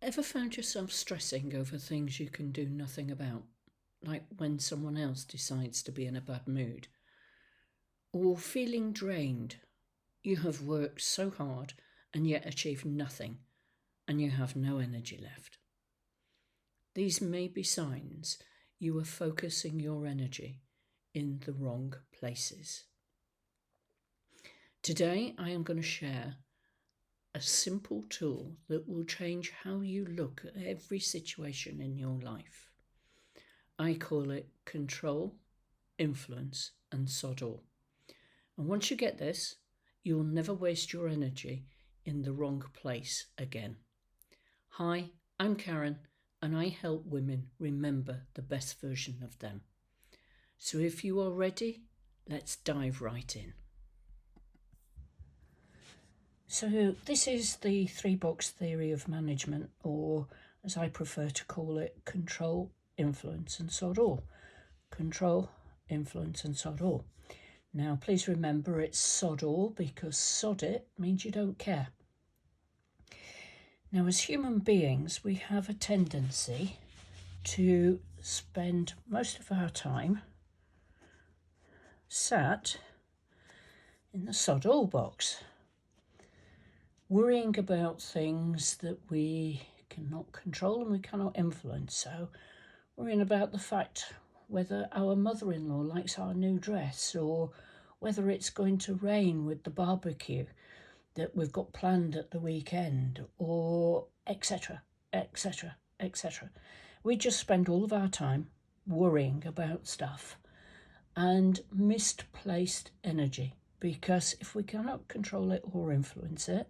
Ever found yourself stressing over things you can do nothing about? Like when someone else decides to be in a bad mood? Or feeling drained? You have worked so hard and yet achieved nothing, and you have no energy left. These may be signs you are focusing your energy in the wrong places. Today, I am going to share a simple tool that will change how you look at every situation in your life. I call it Control, Influence and Sod All. And once you get this, you will never waste your energy in the wrong place again. Hi, I'm Karen, and I help women remember the best version of them. So if you are ready, let's dive right in. So this is the 3-box theory of management, or as I prefer to call it, Control, Influence and Sod All. Control, Influence and Sod All. Now please remember it's sod all because sod it means you don't care. Now as human beings we have a tendency to spend most of our time sat in the sod all box, worrying about things that we cannot control and we cannot influence. So worrying about the fact whether our mother-in-law likes our new dress, or whether it's going to rain with the barbecue that we've got planned at the weekend, or etc, etc, etc. We just spend all of our time worrying about stuff and misplaced energy, because if we cannot control it or influence it,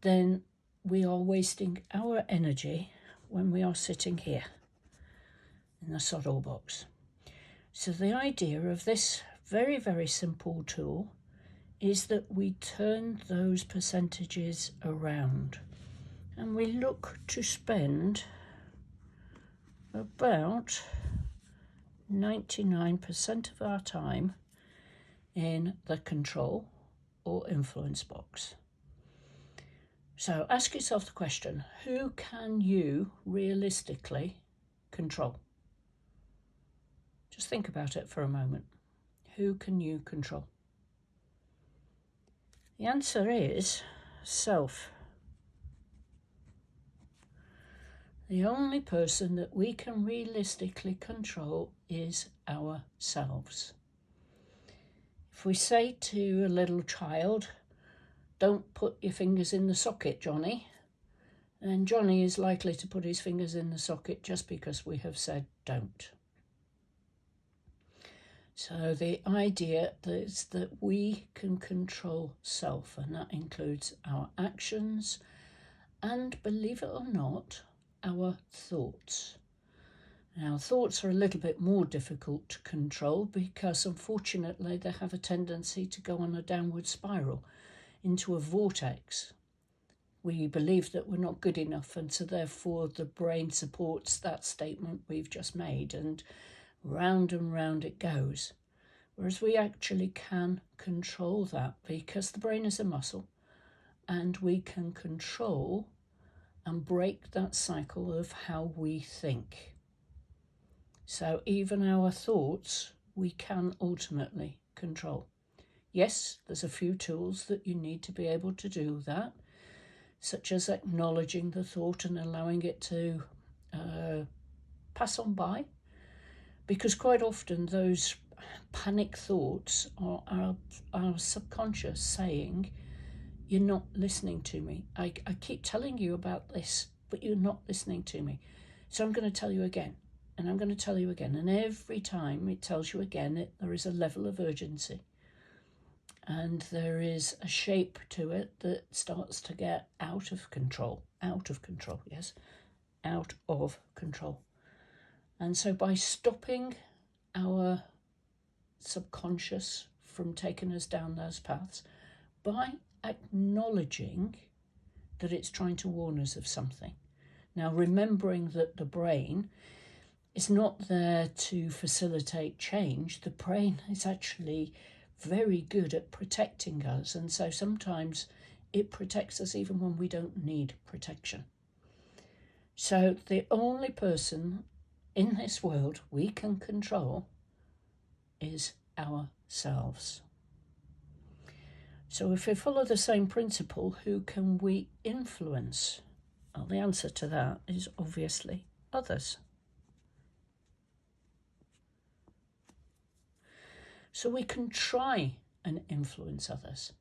then we are wasting our energy when we are sitting here in the sod all box. So the idea of this very, very simple tool is that we turn those percentages around and we look to spend about 99% of our time in the control or influence box. So ask yourself the question, who can you realistically control? Just think about it for a moment. Who can you control? The answer is self. The only person that we can realistically control is ourselves. If we say to a little child, "Don't put your fingers in the socket, Johnny," then Johnny is likely to put his fingers in the socket just because we have said don't. So the idea is that we can control self, and that includes our actions and, believe it or not, our thoughts. Now, thoughts are a little bit more difficult to control because unfortunately they have a tendency to go on a downward spiral into a vortex. We believe that we're not good enough, and so therefore the brain supports that statement we've just made, and round it goes. Whereas we actually can control that because the brain is a muscle, and we can control and break that cycle of how we think. So even our thoughts we can ultimately control. Yes, there's a few tools that you need to be able to do that, such as acknowledging the thought and allowing it to pass on by, because quite often those panic thoughts are our subconscious saying, "You're not listening to me. I keep telling you about this, but you're not listening to me. So I'm going to tell you again, and I'm going to tell you again." And every time it tells you again, there is a level of urgency. And there is a shape to it that starts to get out of control. Out of control. And so by stopping our subconscious from taking us down those paths, by acknowledging that it's trying to warn us of something. Now, remembering that the brain is not there to facilitate change. The brain is actually very good at protecting us, and so sometimes it protects us even when we don't need protection. So the only person in this world we can control is ourselves. So if we follow the same principle, who can we influence? Well, the answer to that is obviously others. So we can try and influence others.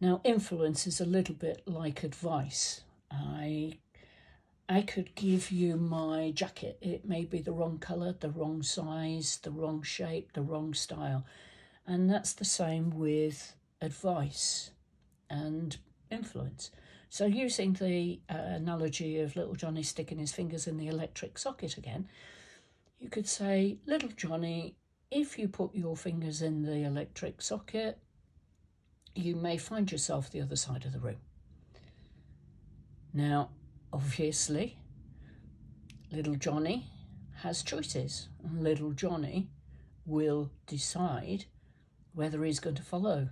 Now, influence is a little bit like advice. I could give you my jacket. It may be the wrong colour, the wrong size, the wrong shape, the wrong style. And that's the same with advice and influence. So using the analogy of little Johnny sticking his fingers in the electric socket again, you could say, little Johnny, if you put your fingers in the electric socket, you may find yourself the other side of the room. Now, obviously, little Johnny has choices, and little Johnny will decide whether he's going to follow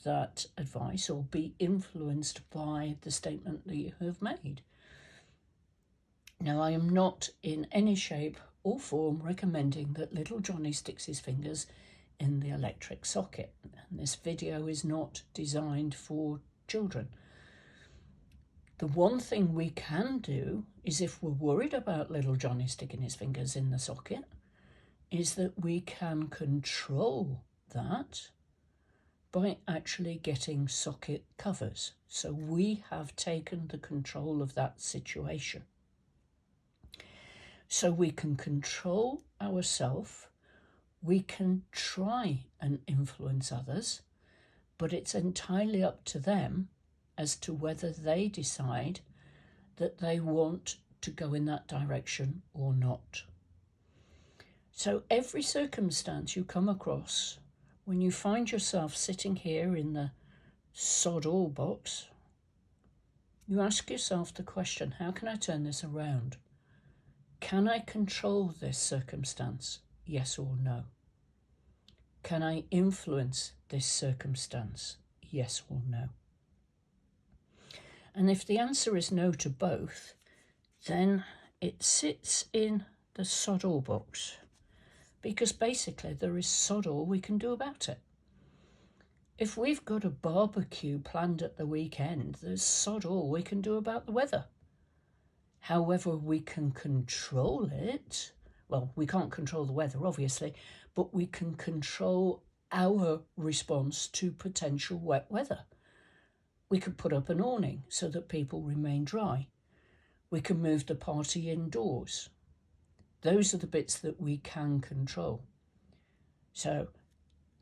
that advice or be influenced by the statement that you have made. Now, I am not in any shape or form recommending that little Johnny sticks his fingers in the electric socket, and this video is not designed for children. The one thing we can do is, if we're worried about little Johnny sticking his fingers in the socket, is that we can control that by actually getting socket covers. So we have taken the control of that situation. So we can control ourselves, we can try and influence others, but it's entirely up to them as to whether they decide that they want to go in that direction or not. So every circumstance you come across, when you find yourself sitting here in the sod all box, you ask yourself the question, how can I turn this around? Can I control this circumstance? Yes or no? Can I influence this circumstance? Yes or no? And if the answer is no to both, then it sits in the sod all box, because basically there is sod all we can do about it. If we've got a barbecue planned at the weekend, there's sod all we can do about the weather. However, we can control it. Well, we can't control the weather, obviously, but we can control our response to potential wet weather. We could put up an awning so that people remain dry. We can move the party indoors. Those are the bits that we can control. So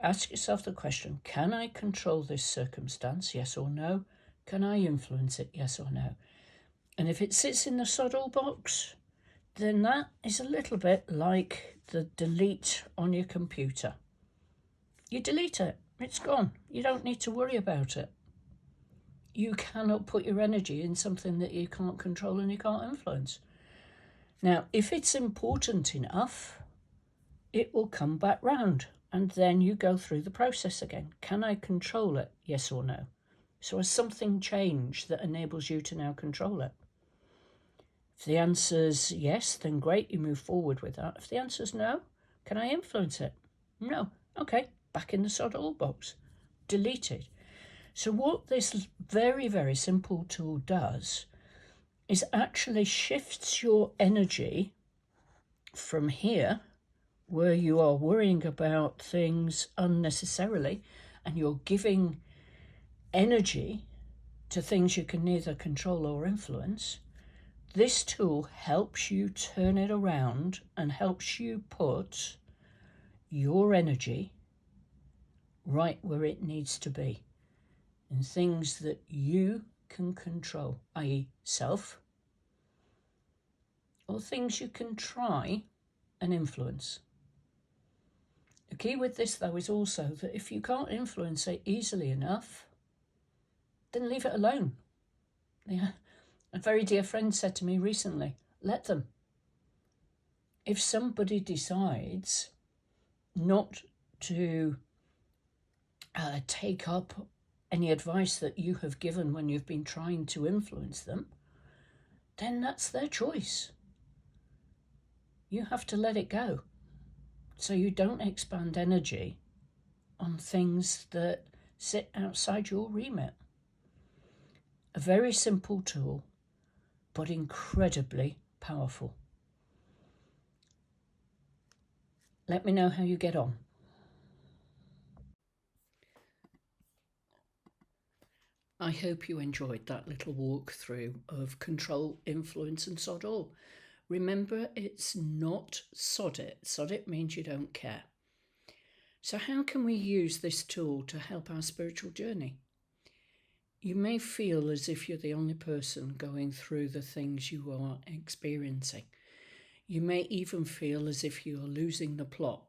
ask yourself the question, can I control this circumstance? Yes or no? Can I influence it? Yes or no? And if it sits in the sod all box, then that is a little bit like the delete on your computer. You delete it, it's gone. You don't need to worry about it. You cannot put your energy in something that you can't control and you can't influence. Now, if it's important enough, it will come back round, and then you go through the process again. Can I control it? Yes or no? So has something changed that enables you to now control it? If the answer's yes, then great, you move forward with that. If the answer's no, can I influence it? No. Okay, back in the sod all box. Delete it. So what this very, very simple tool does is actually shifts your energy from here, where you are worrying about things unnecessarily, and you're giving energy to things you can neither control or influence. This tool helps you turn it around and helps you put your energy right where it needs to be, in things that you can control, i.e. self, or things you can try and influence. The key with this, though, is also that if you can't influence it easily enough, then leave it alone. Yeah. A very dear friend said to me recently, let them. If somebody decides not to take up any advice that you have given when you've been trying to influence them, then that's their choice. You have to let it go so you don't expand energy on things that sit outside your remit. A very simple tool, but incredibly powerful. Let me know how you get on. I hope you enjoyed that little walkthrough of Control, Influence and Sod All. Remember, it's not sod it. Sod it means you don't care. So how can we use this tool to help our spiritual journey? You may feel as if you're the only person going through the things you are experiencing. You may even feel as if you are losing the plot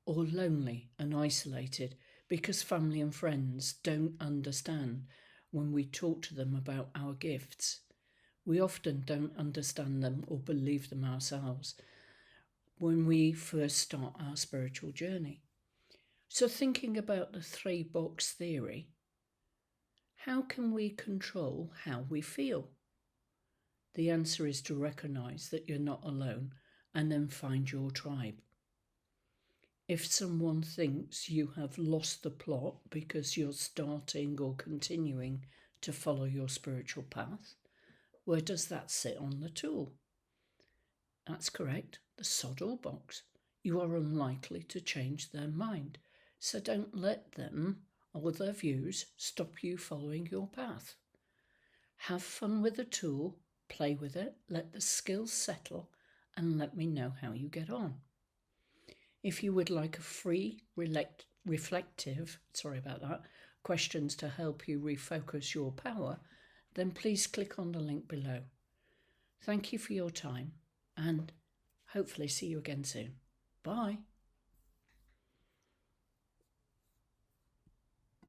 or lonely and isolated because family and friends don't understand when we talk to them about our gifts. We often don't understand them or believe them ourselves when we first start our spiritual journey. So thinking about the 3-box theory, how can we control how we feel? The answer is to recognise that you're not alone and then find your tribe. If someone thinks you have lost the plot because you're starting or continuing to follow your spiritual path, where does that sit on the tool? That's correct, the Sod All box. You are unlikely to change their mind, so don't let them or their views stop you following your path. Have fun with the tool, play with it, let the skills settle, and let me know how you get on. If you would like a free reflective questions to help you refocus your power, then please click on the link below. Thank you for your time and hopefully see you again soon. Bye.